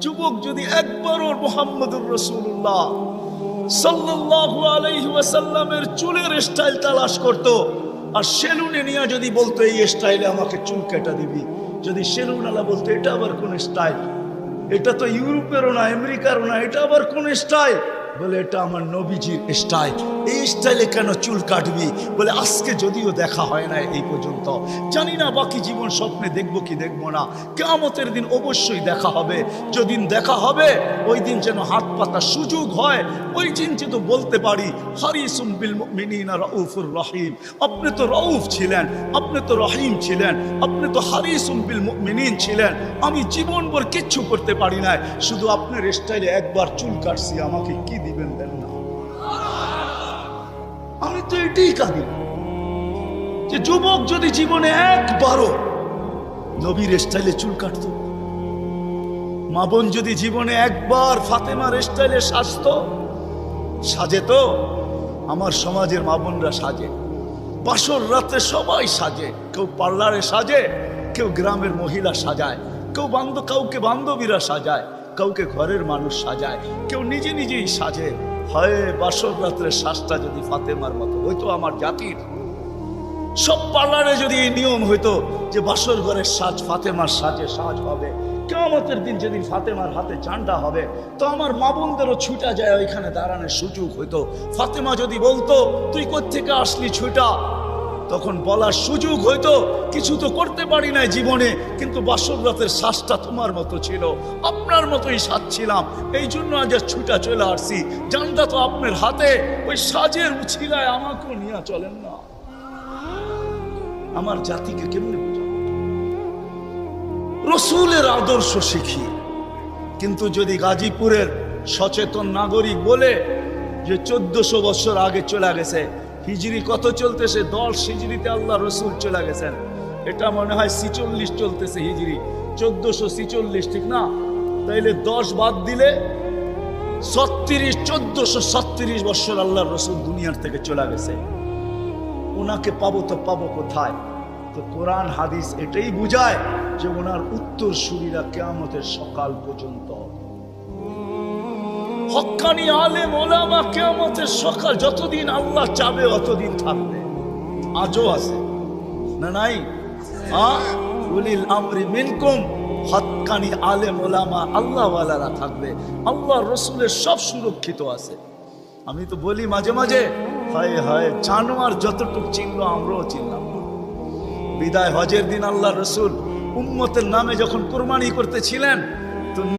যুবক যদি একবারও মুহাম্মদুর রাসূলুল্লাহ সাল্লাল্লাহু আলাইহি ওয়াসাল্লামের চুলের স্টাইল তালাশ করত, আর সেলুনে নিয়ে যদি বলতো এই স্টাইলে আমাকে চুল কেটে দিবি, যদি সেলুনওয়ালা বলতো এটা আবার কোন স্টাইল, এটা তো ইউরোপেরও না আমেরিকারও না, এটা আবার কোন স্টাইল, বলে এটা আমার নবীজির স্টাইল, এই স্টাইলে কেন চুল কাটবি? বলে আজকে যদিও দেখা হয় না এই পর্যন্ত, জানি না বাকি জীবন স্বপ্নে দেখবো কি দেখবো না, কিয়ামতের দিন অবশ্যই দেখা হবে। যেদিন দেখা হবে ওই দিন যেন হাত পাতা সুযোগ হয়, ওই দিন যেন বলতে পারি হারিসুম বিল মুমিনিনা রাউফুর রহিম। আপনি তো রাউফ ছিলেন, আপনি তো রহিম ছিলেন, আপনি তো হারিসুম বিল মুমিনিন ছিলেন। আমি জীবনভর কিচ্ছু করতে পারি না, শুধু আপনার স্টাইলে একবার চুল কাটছি, আমাকে কি দিবেন দেন না? আমি তো এটাই কাঁদি যে যুবক যদি জীবনে একবারও নবীর স্টাইলে চুল কাটত, মা বোন যদি জীবনে একবার ফাতেমার স্টাইলে সাজে তো। আমার সমাজের মা বোনরা সাজে, বাসর রাতে সবাই সাজে, কেউ পার্লারে সাজে, কেউ গ্রামের মহিলা সাজায়, কেউ কাউকে বান্ধবীরা সাজায়, কাউকে ঘরের মানুষ সাজায়, কেউ নিজে নিজেই সাজে। হয় বাসর রাত্রের সাজটা যদি ফাতেমার মতো হইতো, আমার জাতির সব পার্লারে যদি এই নিয়ম হইতো যে বাসর ঘরের সাজ ফাতেমার সাজ হবে, কিয়ামতের দিন যেদিন ফাতেমার হাতে ঝান্ডা হবে, তো আমার মা বোনদেরও ছুটা যায় ওইখানে দাঁড়ানোর সুযোগ হইতো। ফাতেমা যদি বলতো তুই কোত্থেকে আসলি ছুটা, তখন বলার সুযোগ হইতো কিছু তো করতে পারি না জীবনে, কিন্তু বাসর রাতের শ্বাসটা তোমার মতো ছিল, আপনার মতোই সাজছিলাম, এই জন্য আজ ছুটা চলে আসছি, জানটা তো আপনার হাতে, ওই সাজের উছিলায় আমাকেও নিয়ে চলেন না। আমার জাতিকে কেমনে বোঝাবো? রসুলের আদর্শ শিখি, কিন্তু যদি গাজীপুরের সচেতন নাগরিক বলে যে 1400 বছর আগে চলে গেছে, হিজরি কত চলতেছে? 10 হিজরিতে আল্লাহ রসুল চলে গেছেন, এটা মনে হয় 46 চলতেছে হিজরি, 1446, ঠিক না? তাইলে 10 বাদ দিলে 1436 বছর আল্লাহ রসুল দুনিয়ার থেকে চলে গেছে। ওনাকে পাবো তো পাবো কোথায়? তো কোরআন হাদিস এটাই বুঝায় যে ওনার উত্তরসূরিরা কিয়ামতের সকাল পর্যন্ত, হক্কানি আলেম ওলামা কিয়ামতের সকাল যতদিন আল্লাহ চাবে অতদিন থাকবে। আজও আছে না নাই? উলিল আমরি মিনকুম, হক্কানি আলেম ওলামা আল্লাহওয়ালারা থাকবে, আল্লাহ রসুলের সব সুরক্ষিত আছে। আমি তো বলি মাঝে মাঝে, হায় হায় জানোয়ার যতটুকু চিনলো আমরাও চিনলাম। বিদায় হজের দিন আল্লাহ রসুল উম্মতের নামে যখন কুরবানি করতেছিলেন,